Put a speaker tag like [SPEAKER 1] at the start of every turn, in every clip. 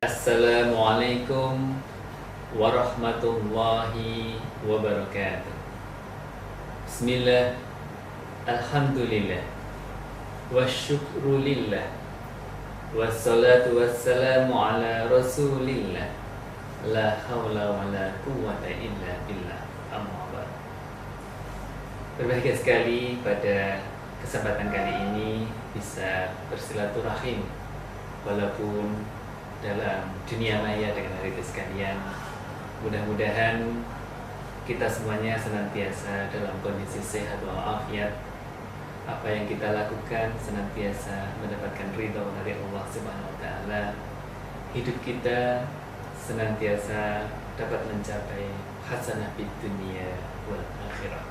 [SPEAKER 1] Assalamualaikum warahmatullahi wabarakatuh. Bismillah, alhamdulillah, wasyukrulillah, wassalatu wassalamu ala rasulillah, la hawla wa la quwwata illa billah, amma ba'd. Berbahagia sekali pada kesempatan kali ini bisa bersilaturahim walaupun dalam dunia maya dengan hari sekalian. Mudah-mudahan kita semuanya senantiasa dalam kondisi sehat walafiat. Apa yang kita lakukan senantiasa mendapatkan ridho dari Allah Subhanahu wa taala. Hidup kita senantiasa dapat mencapai hasanah fid dunya wal akhirah.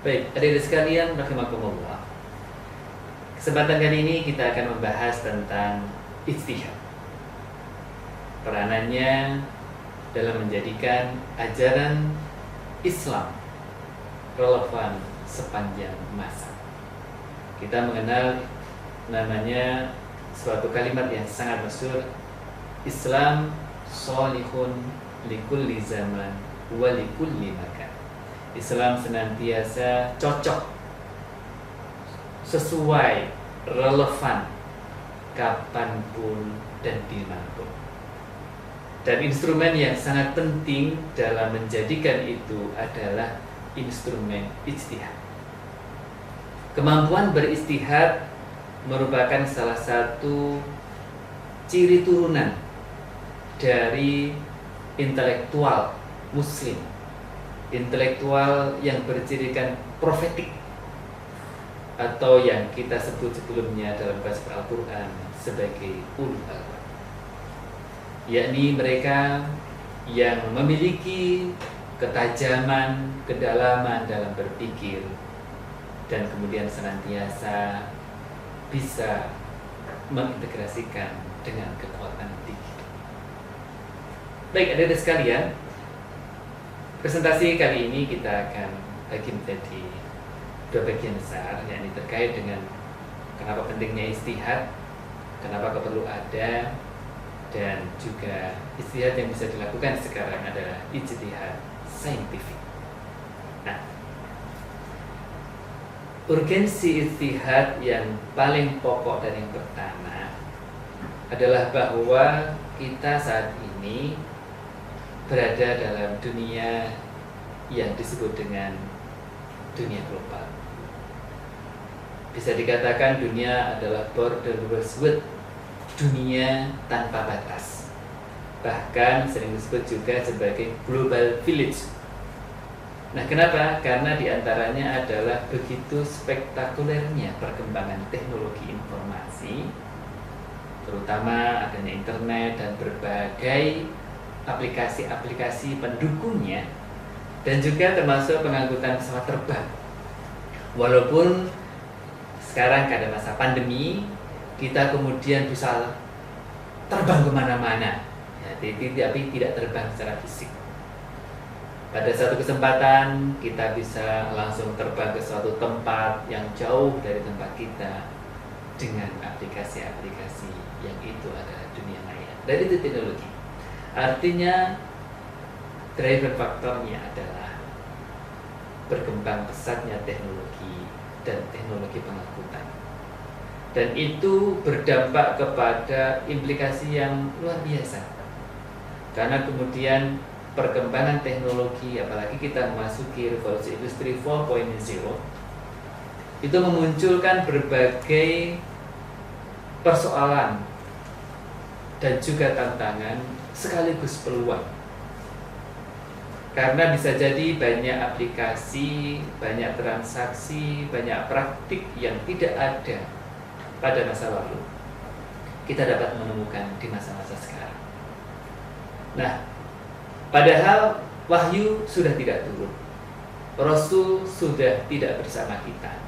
[SPEAKER 1] Baik, adik-adik sekalian rahimakumullah. Kesempatan kali ini kita akan membahas tentang ijtihad. Peranannya dalam menjadikan ajaran Islam relevan sepanjang masa. Kita mengenal namanya suatu kalimat yang sangat masyhur, Islam sholihun likulli zaman wa likulli makan. Islam senantiasa cocok, sesuai, relevan kapanpun dan dimanapun. Dan instrumen yang sangat penting dalam menjadikan itu adalah instrumen ijtihad. Kemampuan berijtihad merupakan salah satu ciri turunan dari intelektual muslim, intelektual yang bercirikan profetik, atau yang kita sebut sebelumnya dalam bahasa Al-Quran sebagai ulul albab, yakni mereka yang memiliki ketajaman, kedalaman dalam berpikir, dan kemudian senantiasa bisa mengintegrasikan dengan kekuatan fikih. Baik, adik-adik sekalian, presentasi kali ini kita akan bagi menjadi dua bagian besar, yakni terkait dengan kenapa pentingnya ijtihad, kenapa perlu ada, dan juga ijtihad yang bisa dilakukan sekarang adalah ijtihad saintifik. Nah, urgensi ijtihad yang paling pokok dan yang pertama adalah bahwa kita saat ini berada dalam dunia yang disebut dengan dunia global. Bisa dikatakan dunia adalah borderless world, dunia tanpa batas. Bahkan sering disebut juga sebagai global village. Nah, kenapa? Karena diantaranya adalah begitu spektakulernya perkembangan teknologi informasi, terutama adanya internet dan berbagai aplikasi-aplikasi pendukungnya, dan juga termasuk pengangkutan pesawat terbang. Walaupun sekarang ada masa pandemi, kita kemudian bisa terbang kemana-mana, ya, tapi tidak terbang secara fisik. Pada satu kesempatan kita bisa langsung terbang ke suatu tempat yang jauh dari tempat kita dengan aplikasi-aplikasi yang itu adalah dunia maya. Dari itu teknologi. Artinya driver faktornya adalah berkembang pesatnya teknologi dan teknologi pengangkutan. Dan itu berdampak kepada implikasi yang luar biasa. Karena kemudian perkembangan teknologi, apalagi kita memasuki revolusi industri 4.0, itu memunculkan berbagai persoalan dan juga tantangan sekaligus peluang. Karena bisa jadi banyak aplikasi, banyak transaksi, banyak praktik yang tidak ada pada masa lalu, kita dapat menemukan di masa-masa sekarang. Nah, padahal wahyu sudah tidak turun, Rasul sudah tidak bersama kita.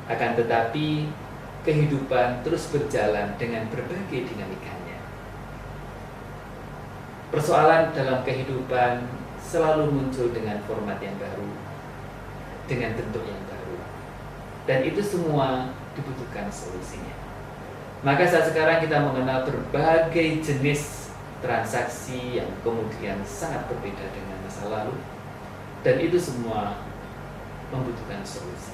[SPEAKER 1] Akan tetapi kehidupan terus berjalan dengan berbagai dinamikanya. Persoalan dalam kehidupan selalu muncul dengan format yang baru, dengan bentuk yang baru, dan itu semua dibutuhkan solusinya. Maka saat sekarang kita mengenal berbagai jenis transaksi yang kemudian sangat berbeda dengan masa lalu, dan itu semua membutuhkan solusi.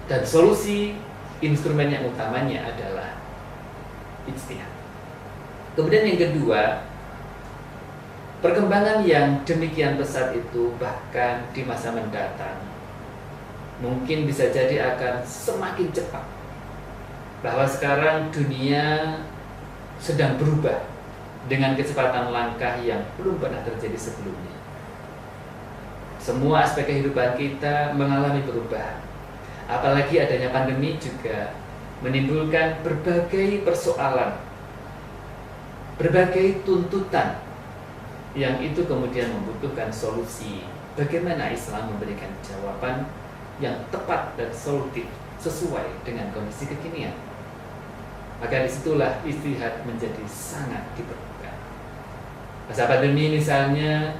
[SPEAKER 1] Dan solusi instrumen yang utamanya adalah ijtihad. Kemudian yang kedua, perkembangan yang demikian pesat itu bahkan di masa mendatang mungkin bisa jadi akan semakin cepat. Bahwa sekarang dunia sedang berubah dengan kecepatan langkah yang belum pernah terjadi sebelumnya. Semua aspek kehidupan kita mengalami perubahan. Apalagi adanya pandemi juga menimbulkan berbagai persoalan, berbagai tuntutan yang itu kemudian membutuhkan solusi. Bagaimana Islam memberikan jawaban yang tepat dan solutif sesuai dengan kondisi kekinian. Maka disitulah ijtihad menjadi sangat diperlukan. Masa pandemi misalnya,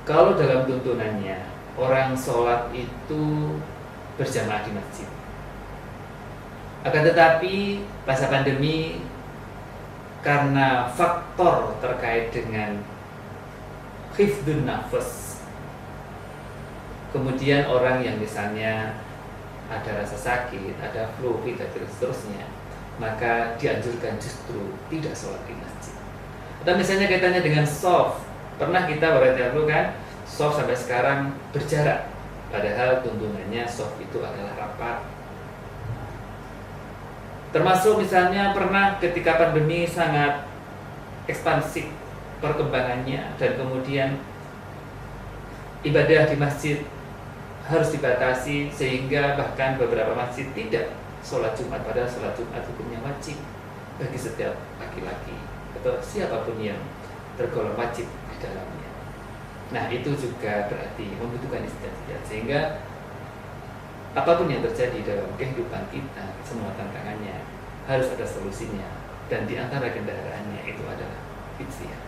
[SPEAKER 1] kalau dalam tuntunannya orang sholat itu berjamaah di masjid. Akan tetapi masa pandemi karena faktor terkait dengan hifdzun nafas, kemudian orang yang misalnya ada rasa sakit, ada flu, dan seterusnya, maka dianjurkan justru tidak sholat di masjid. Atau misalnya kaitannya dengan soft, pernah kita berarti kan soft sampai sekarang berjarak, padahal tuntunannya soft itu adalah rapat. Termasuk misalnya pernah ketika pandemi sangat ekspansif perkembangannya, dan kemudian ibadah di masjid harus dibatasi, sehingga bahkan beberapa masjid tidak sholat Jumat, padahal sholat Jumat hukumnya wajib bagi setiap laki-laki atau siapapun yang tergolong wajib di dalamnya. Nah, itu juga berarti membutuhkan ijtihad, sehingga apapun yang terjadi dalam kehidupan kita, semua tantangannya harus ada solusinya, dan di antara kendaraannya itu adalah ijtihad.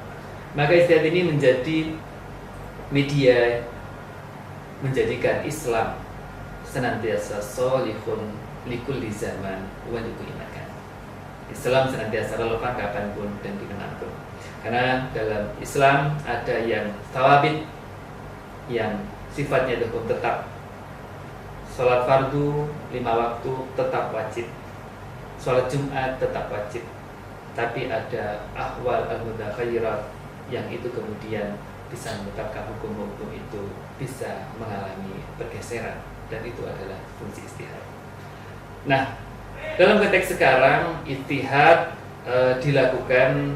[SPEAKER 1] Maka ijtihad ini menjadi media menjadikan Islam senantiasa sholihun likulli zaman wa likulli makan. Islam senantiasa relevan kapanpun dan dimanapun. Karena dalam Islam ada yang thawabit, yang sifatnya itu hukum tetap. Sholat fardu 5 waktu tetap wajib, sholat Jumat tetap wajib. Tapi ada ahwal al-mutakhayyirat yang itu kemudian bisa menetapkan hukum-hukum itu bisa mengalami pergeseran, dan itu adalah fungsi ijtihad. Nah, dalam konteks sekarang ijtihad dilakukan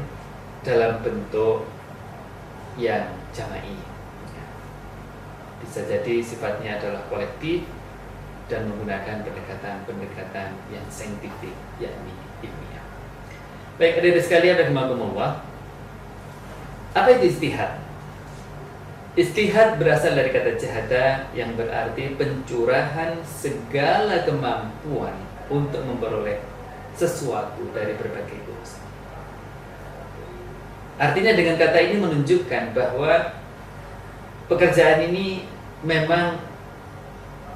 [SPEAKER 1] dalam bentuk yang jama'i. Bisa jadi sifatnya adalah kolektif dan menggunakan pendekatan-pendekatan yang saintifik, yakni ilmiah. Baik, adik-adik sekalian rahimakumullah, apa itu ijtihad? Ijtihad berasal dari kata jahada yang berarti pencurahan segala kemampuan untuk memperoleh sesuatu dari berbagai urusan. Artinya dengan kata ini menunjukkan bahwa pekerjaan ini memang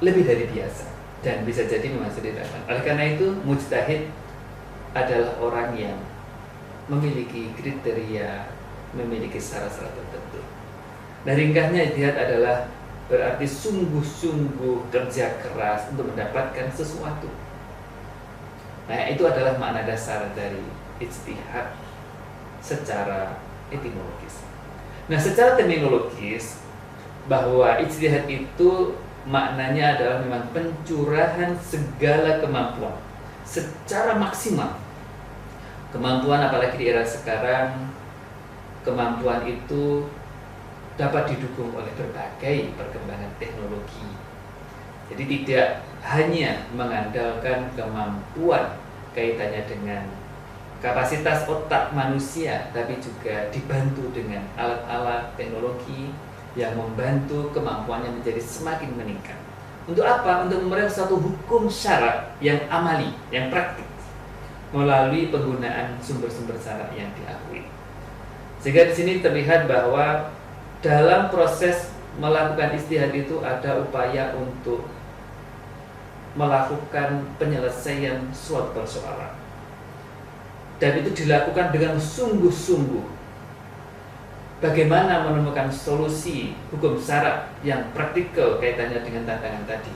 [SPEAKER 1] lebih dari biasa dan bisa jadi memang sederhana. Oleh karena itu, mujtahid adalah orang yang memiliki kriteria, memiliki syarat-syarat tertentu. Nah, ringkasnya ijtihad adalah berarti sungguh-sungguh kerja keras untuk mendapatkan sesuatu. Nah, itu adalah makna dasar dari ijtihad secara etimologis. Nah, secara terminologis, bahwa ijtihad itu maknanya adalah memang pencurahan segala kemampuan secara maksimal. Kemampuan, apalagi di era sekarang, kemampuan itu dapat didukung oleh berbagai perkembangan teknologi. Jadi tidak hanya mengandalkan kemampuan kaitannya dengan kapasitas otak manusia, tapi juga dibantu dengan alat-alat teknologi yang membantu kemampuannya menjadi semakin meningkat. Untuk apa? Untuk memberikan suatu hukum syarak yang amali, yang praktik, melalui penggunaan sumber-sumber syarak yang diakui. Sehingga di sini terlihat bahwa dalam proses melakukan ijtihad itu ada upaya untuk melakukan penyelesaian suatu persoalan. Dan itu dilakukan dengan sungguh-sungguh. Bagaimana menemukan solusi hukum syarat yang praktikal kaitannya dengan tantangan tadi.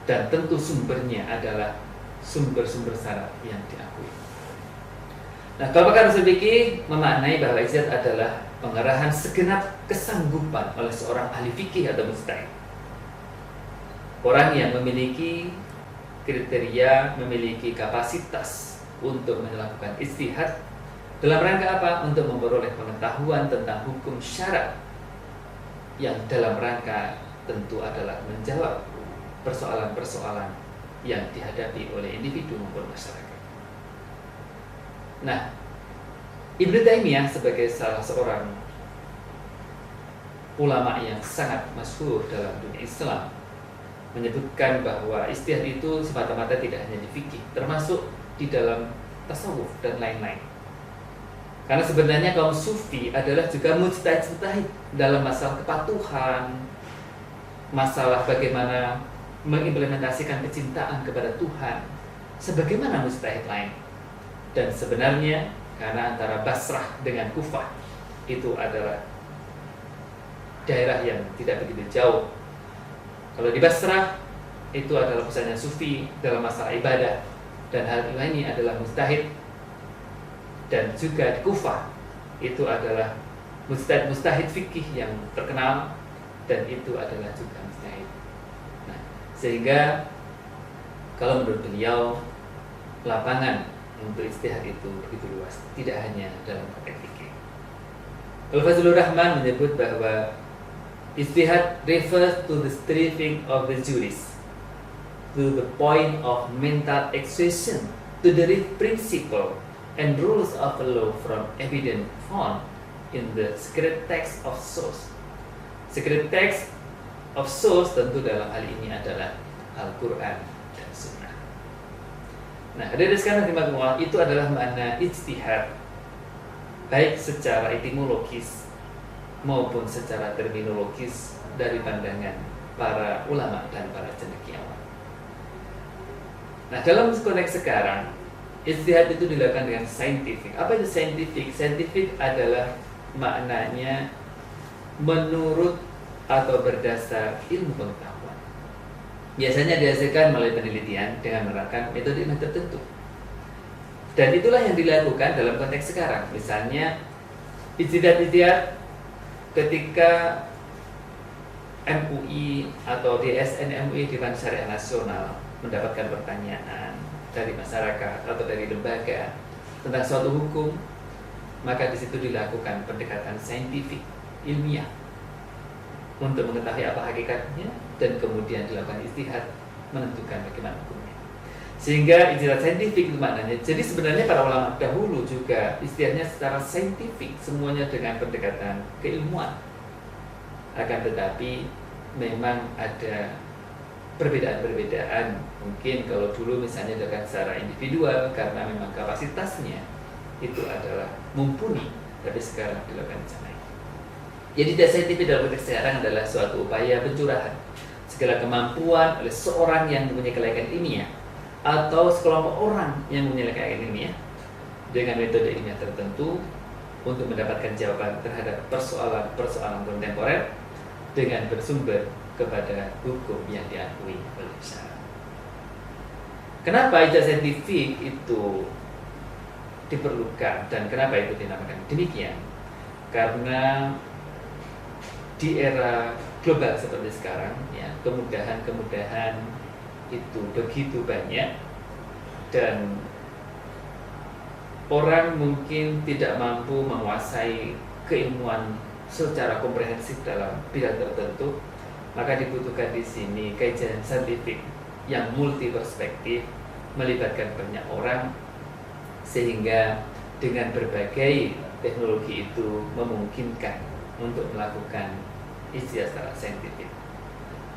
[SPEAKER 1] Dan tentu sumbernya adalah sumber-sumber syarat yang diakui. Nah, kalau pakar usul fikih memaknai bahwa ijtihad adalah pengerahan segenap kesanggupan oleh seorang ahli fikih atau mujtahid. Orang yang memiliki kriteria, memiliki kapasitas untuk melakukan ijtihad dalam rangka apa? Untuk memperoleh pengetahuan tentang hukum syarat yang dalam rangka tentu adalah menjawab persoalan-persoalan yang dihadapi oleh individu maupun masyarakat. Nah, Ibnu Taimiyah sebagai salah seorang ulama yang sangat masyhur dalam dunia Islam menyebutkan bahwa ijtihad itu semata-mata tidak hanya di fikih, termasuk di dalam tasawuf dan lain-lain. Karena sebenarnya kaum sufi adalah juga mujtahid dalam masalah kepatuhan, masalah bagaimana mengimplementasikan kecintaan kepada Tuhan sebagaimana mujtahid lain. Dan sebenarnya karena antara Basrah dengan Kufah itu adalah daerah yang tidak begitu jauh. Kalau di Basrah itu adalah pusatnya sufi dalam masalah ibadah, dan hal ini adalah mujtahid. Dan juga di Kufah itu adalah mujtahid fikih yang terkenal, dan itu adalah juga mujtahid. Nah, sehingga kalau menurut beliau lapangan untuk ijtihad itu begitu luas, tidak hanya dalam konteks fikih. Al-Fazlur Rahman menyebut bahwa ijtihad refers to the striving of the jurist to the point of mental exhaustion to the principle and rules of law from evidence found in the secret text of source. Secret text of source tentu dalam hal ini adalah Al-Quran dan Sunnah. Nah, dari sekarang rahimakumullah, itu adalah makna ijtihad baik secara etimologis maupun secara terminologis dari pandangan para ulama dan para cendekiawan. Nah, dalam konteks sekarang, ijtihad itu dilakukan dengan scientific. Apa itu scientific? Scientific adalah maknanya menurut atau berdasar ilmu pengetahuan. Biasanya dihasilkan melalui penelitian dengan menerapkan metode tertentu. Dan itulah yang dilakukan dalam konteks sekarang. Misalnya ijtihad ketika MUI atau DSN MUI Dewan Syariah Nasional mendapatkan pertanyaan dari masyarakat atau dari lembaga tentang suatu hukum, maka di situ dilakukan pendekatan saintifik ilmiah untuk mengetahui apa hakikatnya, dan kemudian dilakukan ijtihad menentukan bagaimana hukumnya. Sehingga ijtihad saintifik itu maknanya. Jadi sebenarnya para ulama dahulu juga ijtihadnya secara saintifik, semuanya dengan pendekatan keilmuan. Akan tetapi memang ada perbedaan-perbedaan. Mungkin kalau dulu misalnya dilakukan secara individual karena memang kapasitasnya itu adalah mumpuni, tapi sekarang dilakukan secara. Jadi ijtihad saintifik dalam konteks sekarang adalah suatu upaya pencurahan segala kemampuan oleh seorang yang mempunyai kelayakan ilmiah atau sekelompok orang yang mempunyai kelayakan ilmiah dengan metode ilmiah tertentu untuk mendapatkan jawaban terhadap persoalan-persoalan kontemporer dengan bersumber kepada hukum yang diakui oleh syariat. Kenapa ijtihad saintifik itu diperlukan dan kenapa itu dinamakan demikian? Karena di era global seperti sekarang, ya, kemudahan-kemudahan itu begitu banyak, dan orang mungkin tidak mampu menguasai keilmuan secara komprehensif dalam bidang tertentu, maka dibutuhkan di sini kajian saintifik yang multi perspektif, melibatkan banyak orang, sehingga dengan berbagai teknologi itu memungkinkan untuk melakukan ijtihad secara saintifik.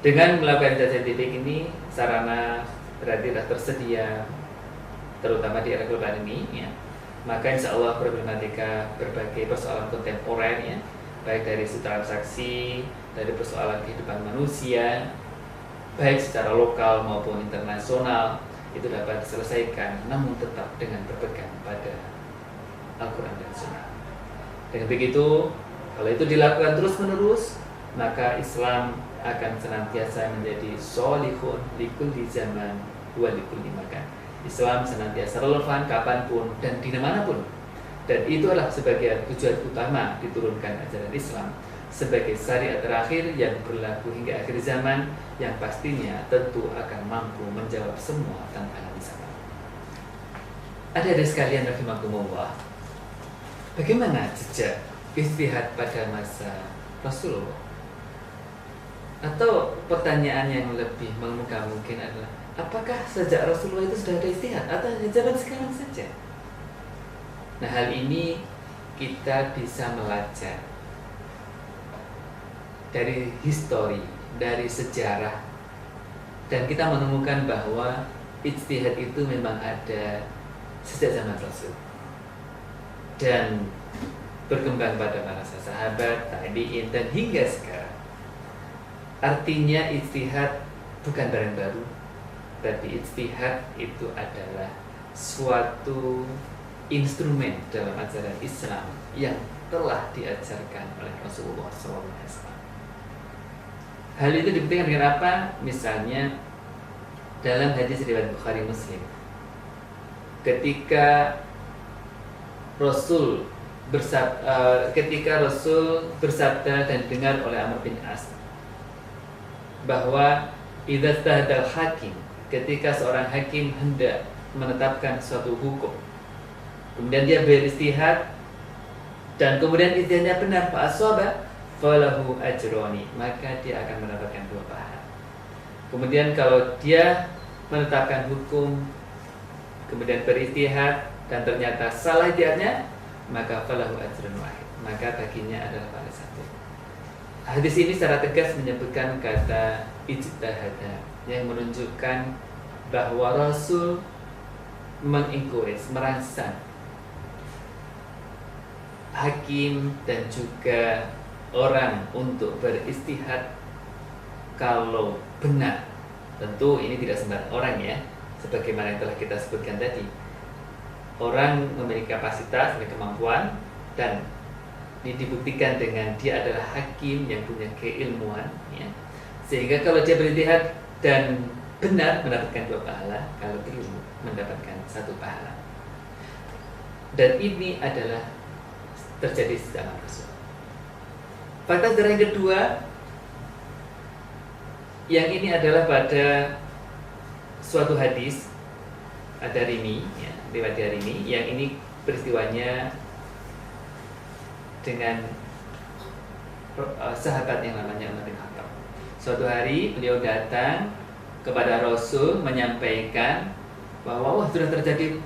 [SPEAKER 1] Dengan melakukan ijtihad saintifik ini, sarana berarti telah tersedia, terutama di era global ini, ya. Maka insya Allah problematika berbagai persoalan kontemporer, ya, baik dari transaksi, dari persoalan kehidupan manusia, baik secara lokal maupun internasional itu dapat diselesaikan, namun tetap dengan berpegang pada Al-Quran dan Sunnah. Dengan begitu, kalau itu dilakukan terus-menerus, maka Islam akan senantiasa menjadi sholihun likulli zaman wa likulli makan. Islam senantiasa relevan kapanpun dan di manapun. Dan itu adalah sebagai tujuan utama diturunkan ajaran Islam sebagai syariat terakhir yang berlaku hingga akhir zaman, yang pastinya tentu akan mampu menjawab semua tantangan zaman. Adik-adik sekalian rahimakumullah, bagaimana jejak ijtihad pada masa Rasulullah? Atau pertanyaan yang lebih mengemuka mungkin adalah, apakah sejak Rasulullah itu sudah ada ijtihad atau zaman sekarang saja? Nah, hal ini kita bisa melacak dari histori, dari sejarah, dan kita menemukan bahwa ijtihad itu memang ada sejak zaman Rasul dan berkembang pada para sahabat, tabi'in, dan hingga sekarang. Artinya ijtihad bukan barang baru, tapi ijtihad itu adalah suatu instrumen dalam ajaran Islam yang telah diajarkan oleh Rasulullah SAW. Hal itu dibuktikan dengan apa? Misalnya dalam hadis riwayat Bukhari Muslim, ketika Rasul bersabda dan dengar oleh Amr bin As bahwa idza ijtahadal hakim, ketika seorang hakim hendak menetapkan suatu hukum, kemudian dia beristihad dan kemudian ijtihadnya benar, fa aswaba falahu ajroni, maka dia akan mendapatkan 2 pahala. Kemudian kalau dia menetapkan hukum kemudian beristihad dan ternyata salah ijtihadnya, maka falahu ajrun wahid, maka baginya adalah pahala 1. Hadis ini secara tegas menyebutkan kata ijtihada, yang menunjukkan bahwa Rasul mengencourage, merangsang hakim dan juga orang untuk beristihad kalau benar. Tentu ini tidak sembarang orang ya, sebagaimana yang telah kita sebutkan tadi. Orang memiliki kapasitas, memiliki kemampuan, dan ini dibuktikan dengan dia adalah hakim yang punya keilmuan ya. Sehingga kalau dia beristihad dan benar mendapatkan 2 pahala, kalau keliru mendapatkan 1 pahala. Dan ini adalah terjadi di zaman Rasul. Fakta sejarah yang kedua, yang ini adalah pada suatu hadis Ad-Darimi, ya, riwayat Darimi, yang ini peristiwanya dengan sahabat yang namanya Umar bin Khattab. Suatu hari beliau datang kepada Rasul menyampaikan bahwa sudah terjadi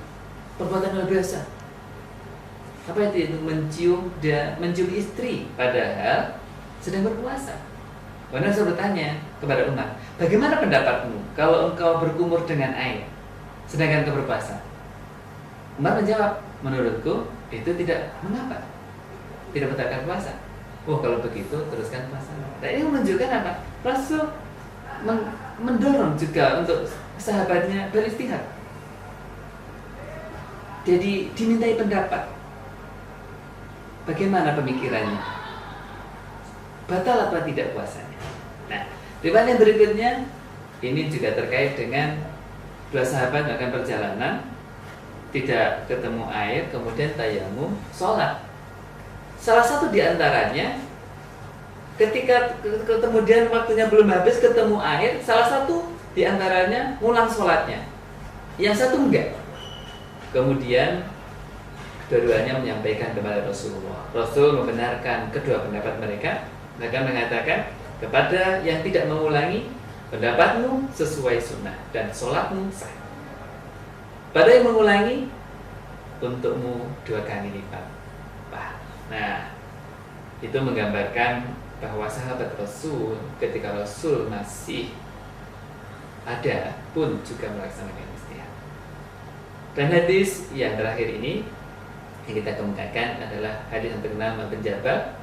[SPEAKER 1] perbuatan luar biasa. Apa itu? Mencium istri padahal sedang berpuasa. Kemudian Rasul bertanya kepada Umar, bagaimana pendapatmu kalau engkau berkumur dengan air sedangkan engkau berpuasa? Umar menjawab, menurutku itu tidak mengapa, tidak membatalkan puasa. Oh, kalau begitu teruskan puasa. Nah, ini menunjukkan apa? Rasul mendorong juga untuk sahabatnya beristihad. Jadi dimintai pendapat. Bagaimana pemikirannya? Batal apa tidak puasanya? Nah, riwayat yang berikutnya ini juga terkait dengan 2 sahabat melakukan perjalanan, tidak ketemu air, kemudian tayamum, sholat. Salah satu di antaranya ketika kemudian waktunya belum habis ketemu air, salah satu di antaranya ulang sholatnya, yang satu enggak. Kemudian kedua-duanya menyampaikan kepada Rasulullah. Rasul membenarkan kedua pendapat mereka, bahkan mengatakan kepada yang tidak mengulangi, pendapatmu sesuai sunnah dan sholatmu sah. Pada yang mengulangi, untukmu 2 kali lipat pahala. Nah, itu menggambarkan bahwa sahabat Rasul ketika Rasul masih ada pun juga melaksanakan istihad. Dan hadis yang terakhir ini yang kita kemukakan adalah hadis yang terkenal Mu'adz bin Jabal,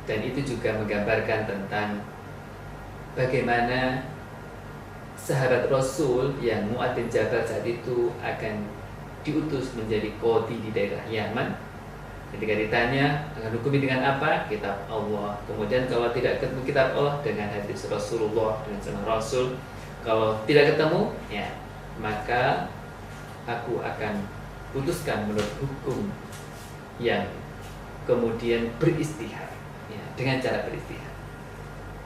[SPEAKER 1] dan itu juga menggambarkan tentang bagaimana sahabat Rasul yang Mu'adz bin Jabal saat itu akan diutus menjadi qadhi di daerah Yaman. Ketika ditanya akan hukumi dengan apa? Kitab Allah. Kemudian kalau tidak ketemu kitab Allah, dengan hadis Rasulullah, dengan sunnah Rasul. Kalau tidak ketemu, ya maka aku akan putuskan menurut hukum yang kemudian beristihad, ya, dengan cara beristihad.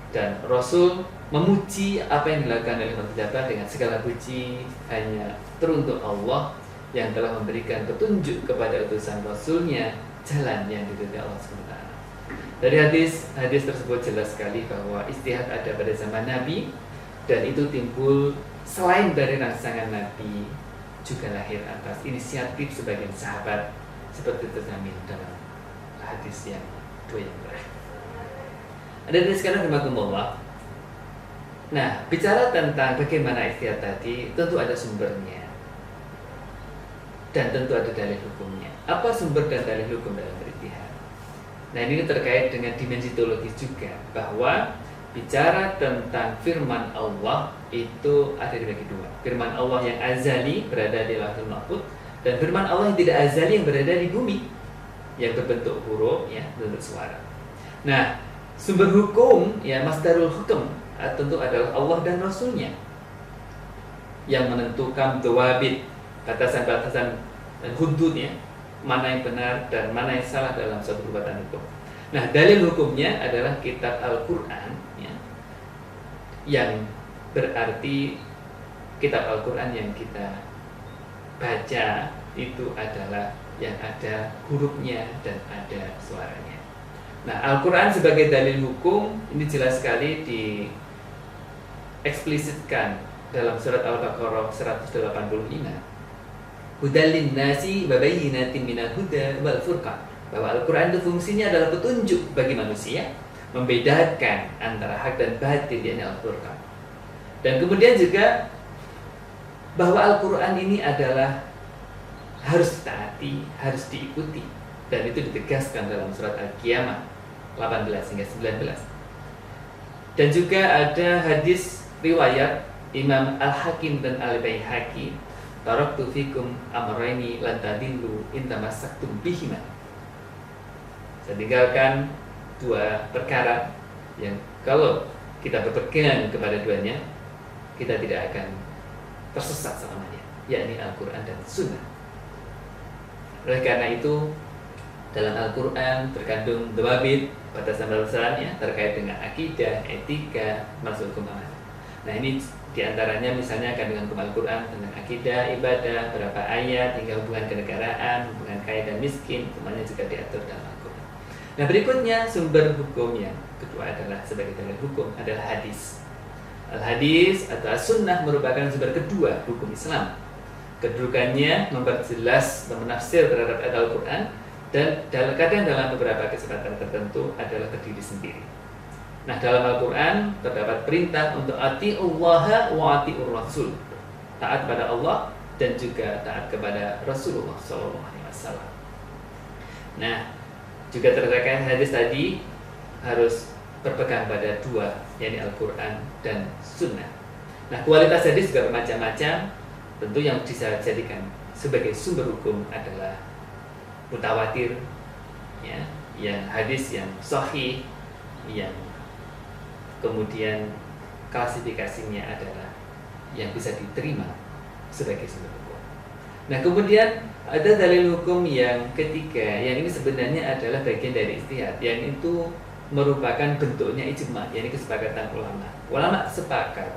[SPEAKER 1] Dan Rasul memuji apa yang dilakukan oleh Mu'adz bin Jabal dengan segala puji hanya teruntuk Allah yang telah memberikan petunjuk kepada utusan Rasulnya jalan yang diridhoi Allah SWT. Dari hadis tersebut jelas sekali bahwa istihad ada pada zaman Nabi, dan itu timbul selain dari rangsangan Nabi, juga lahir atas inisiatif sebagian sahabat, seperti terjamin dalam hadis yang dua yang terakhir. Ada dari sekarang rahmatullah. Nah, bicara tentang bagaimana istihad tadi, tentu ada sumbernya dan tentu ada dalil hukumnya. Apa sumber dan dalil hukum dalam beristihad? Nah, ini terkait dengan dimensi teologis juga, bahwa bicara tentang firman Allah itu ada dibagi dua. Firman Allah yang azali berada di Lauhul Mahfuz, dan firman Allah yang tidak azali yang berada di bumi, yang berbentuk huruf, ya, berbentuk suara. Nah, sumber hukum, ya, masdarul hukum tentu adalah Allah dan Rasulnya yang menentukan dawabit, batasan-batasan dan hududnya, mana yang benar dan mana yang salah dalam suatu perbuatan hukum. Nah, dalil hukumnya adalah kitab Al-Quran, ya, yang berarti kitab Al-Quran yang kita baca itu adalah yang ada hurufnya dan ada suaranya. Nah, Al-Quran sebagai dalil hukum ini jelas sekali dieksplisitkan dalam surat Al-Baqarah 185. Hudalin nasi wa bayyinatin minal huda wal furqan. Bahwa Al-Quran itu fungsinya adalah petunjuk bagi manusia, membedakan antara hak dan batil, yakni Al-Furqan. Dan kemudian juga bahwa Al-Quran ini adalah harus ditaati, harus diikuti, dan itu ditegaskan dalam surat Al-Qiyamah 18 hingga 19. Dan juga ada hadis riwayat Imam Al-Hakim dan Al-Baihaqi, taraktu fikum amrayni lan tadillu in tamassaktum bihima. Saya tinggalkan dua perkara yang kalau kita berpegang kepada duanya, kita tidak akan tersesat selamanya, yakni Al-Quran dan Sunnah. Oleh karena itu, dalam Al-Quran terkandung dawabit, batasan-batasannya terkait dengan akidah, etika, masuk hukum amal. Nah, ini diantaranya misalnya akan dengan hukum Al-Quran tentang akidah, ibadah, berapa ayat, hingga hubungan kenegaraan, hubungan kaya dan miskin, semuanya juga diatur dalam Al-Quran. Nah, berikutnya sumber hukum yang kedua adalah sebagai dalil hukum adalah hadis. Al-hadis atau as-sunnah merupakan sumber kedua hukum Islam. Kedudukannya memperjelas dan menafsir terhadap ayat Al-Quran, dan kadang dalam beberapa kesempatan tertentu adalah berdiri sendiri. Nah, dalam Al-Quran terdapat perintah untuk ati'ullaha wa ati'ur rasul, taat pada Allah dan juga taat kepada Rasulullah SAW. Nah, juga terkait hadis tadi harus berpegang pada dua, yakni Al-Quran dan Sunnah. Nah, kualitas hadis juga bermacam-macam. Tentu yang bisa dijadikan sebagai sumber hukum adalah mutawatir, ya, yang hadis yang sahih, yang kemudian klasifikasinya adalah yang bisa diterima sebagai sumber hukum. Nah, kemudian ada dalil hukum yang ketiga, yang ini sebenarnya adalah bagian dari ijtihad, yang itu merupakan bentuknya ijma', yakni kesepakatan ulama. Ulama sepakat,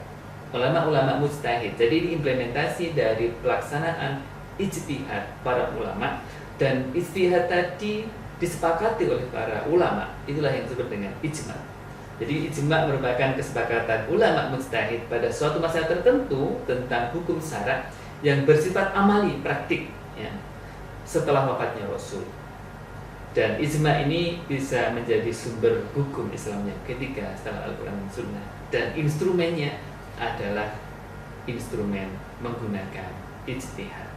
[SPEAKER 1] ulama mujtahid. Jadi ini implementasi dari pelaksanaan ijtihad para ulama, dan ijtihad tadi disepakati oleh para ulama. Itulah yang disebut dengan ijma'. Jadi ijma' merupakan kesepakatan ulama mujtahid pada suatu masa tertentu tentang hukum syara yang bersifat amali, praktik, ya, setelah wafatnya Rasul. Dan ijma' ini bisa menjadi sumber hukum Islam yang ketiga setelah Al-Quran dan Sunnah. Dan instrumennya adalah instrumen menggunakan ijtihad.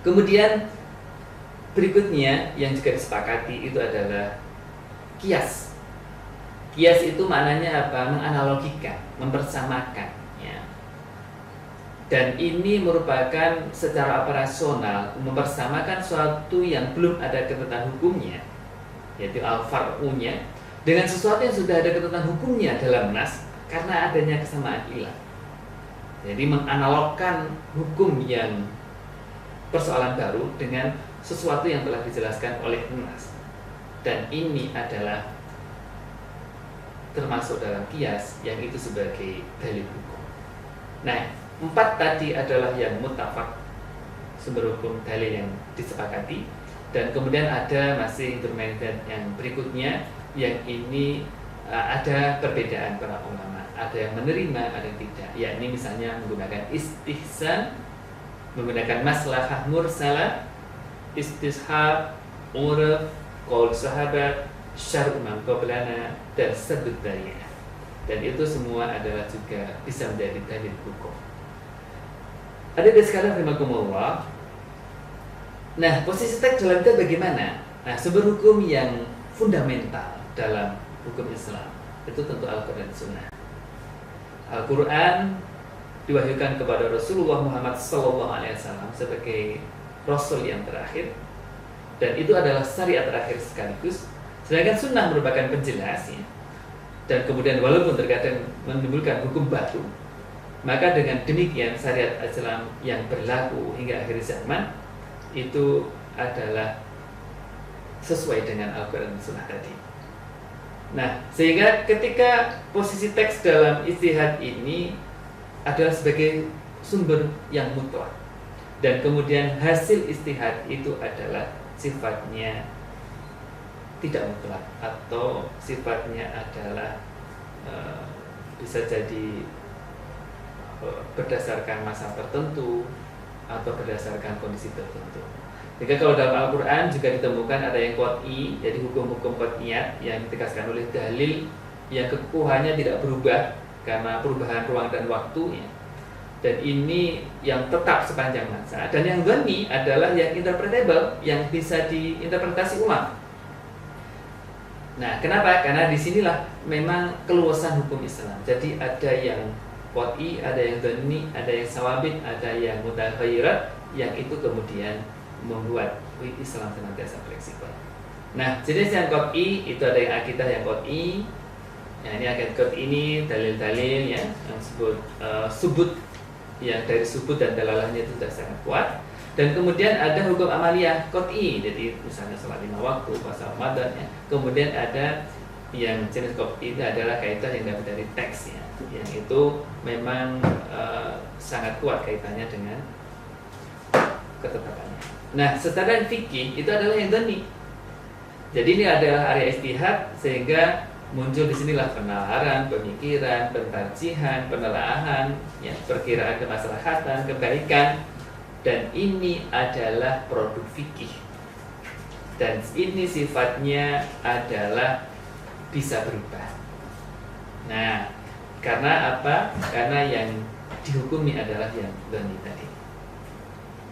[SPEAKER 1] Kemudian berikutnya yang juga disepakati itu adalah qiyas. Qiyas itu maknanya apa? Menganalogikan, mempersamakan, ya. Dan ini merupakan secara operasional mempersamakan suatu yang belum ada ketentuan hukumnya, yaitu al-far'unya, dengan sesuatu yang sudah ada ketentuan hukumnya dalam nas karena adanya kesamaan ilah. Jadi menganalogkan hukum yang persoalan baru dengan sesuatu yang telah dijelaskan oleh nas. Dan ini adalah termasuk dalam qiyas yang itu sebagai dalil hukum. Nah, 4 tadi adalah yang muttafaq, sumber hukum dalil yang disepakati, dan kemudian ada masih intermediate yang berikutnya yang ini ada perbedaan para ulama, ada yang menerima, ada yang tidak, yakni misalnya menggunakan istihsan, menggunakan maslahah mursalah, istishab, urf, qaul sahabat, syar'u man qablana, dan sabut dariyah. Dan itu semua adalah juga bisa menjadi dalil hukum. Adik-adik sekalian rahimakumullah. Nah, posisi teks dalam itu bagaimana? Nah, sumber hukum yang fundamental dalam hukum Islam itu tentu Al-Quran dan Sunnah. Al-Quran diwahyukan kepada Rasulullah Muhammad SAW sebagai Rasul yang terakhir, dan itu adalah syariat terakhir sekaligus. Sedangkan Sunnah merupakan penjelasnya. Dan kemudian walaupun terkadang menimbulkan hukum baru, maka dengan demikian syariat Islam yang berlaku hingga akhir zaman itu adalah sesuai dengan Al-Quran dan Sunnah tadi. Nah, sehingga ketika posisi teks dalam ijtihad ini adalah sebagai sumber yang mutlak, dan kemudian hasil ijtihad itu adalah sifatnya tidak mutlak atau sifatnya adalah bisa jadi berdasarkan masa tertentu atau berdasarkan kondisi tertentu. Jika kalau dalam Al-Quran juga ditemukan ada yang qat'i, jadi hukum-hukum qat'iyat yang ditegaskan oleh dalil yang kekuahannya tidak berubah karena perubahan ruang dan waktu ya. Dan ini yang tetap sepanjang masa. Dan yang dhani adalah yang interpretable, yang bisa diinterpretasi ulang. Nah, kenapa? Karena disinilah memang keluasan hukum Islam. Jadi ada yang qat'i, ada yang dhani, ada yang sawabit, ada yang mutaghayyirat, yang itu kemudian membuat Islam senantiasa fleksibel. Nah, jenis yang qat'i itu ada yang akidah yang qat'i. Nah, ini akidah qat'i ini dalil-dalil ya yang sebut subut, yang dari subut dan dalalahnya itu sudah sangat kuat. Dan kemudian ada hukum amaliyah qat'i, jadi misalnya salat 5 waktu, puasa Ramadan ya. Kemudian ada yang jenis qat'i itu adalah kaitan yang dapat dari teks ya, yang itu memang sangat kuat kaitannya dengan ketetapannya. Nah, secara fikih itu adalah yang dhani. Jadi ini adalah area ijtihad, sehingga muncul di sinilah penalaran, pemikiran, pentarjihan, penelaahan, ya, perkiraan kemaslahatan, kebaikan, dan ini adalah produk fikih. Dan ini sifatnya adalah bisa berubah. Nah, karena apa? Karena yang dihukumi adalah yang dhani tadi.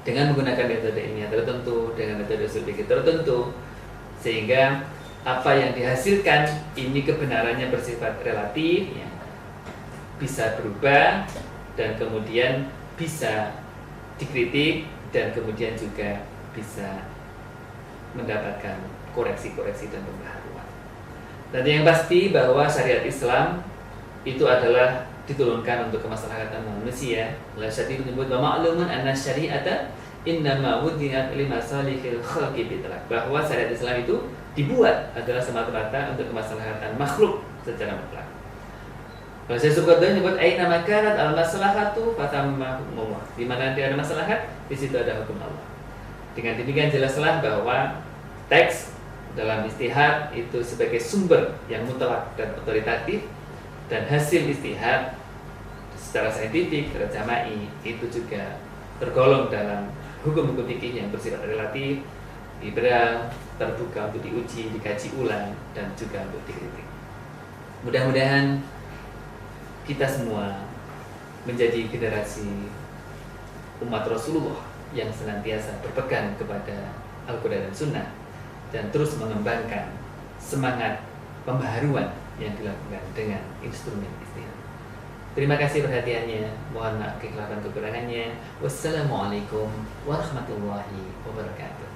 [SPEAKER 1] Dengan menggunakan metode ilmiah tertentu, dengan metode usul fikih tertentu, sehingga apa yang dihasilkan ini kebenarannya bersifat relatif ya, bisa berubah dan kemudian bisa dikritik dan kemudian juga bisa mendapatkan koreksi-koreksi dan pembaharuan. Dan yang pasti bahwa syariat Islam itu adalah diturunkan untuk kemaslahatan manusia. La syadid menyebut wa ma'lumun anna syari'ata innama wudi'at li masalihil khalqi bitlaq, bahwa syariat Islam itu dibuat adalah semata-mata untuk kemaslahatan makhluk secara mutlak. Kalau saya suka dengan menyebut aina makanat al maslahatu fatamma hukmuha, di mana nanti ada maslahat, di situ ada hukum Allah. Dengan demikian jelaslah bahwa teks dalam ijtihad itu sebagai sumber yang mutlak dan otoritatif, dan hasil ijtihad secara saintifik, secara jama'i itu juga tergolong dalam hukum-hukum fikih yang bersifat relatif, liberal, terbuka untuk diuji, dikaji ulang, dan juga untuk dikritik. Mudah-mudahan kita semua menjadi generasi umat Rasulullah yang senantiasa berpegang kepada Al-Quran dan Sunnah, dan terus mengembangkan semangat pembaharuan yang dilakukan dengan instrumen ijtihad. Terima kasih perhatiannya. Mohon maaf kekhilafan kekurangannya. Wassalamualaikum warahmatullahi wabarakatuh.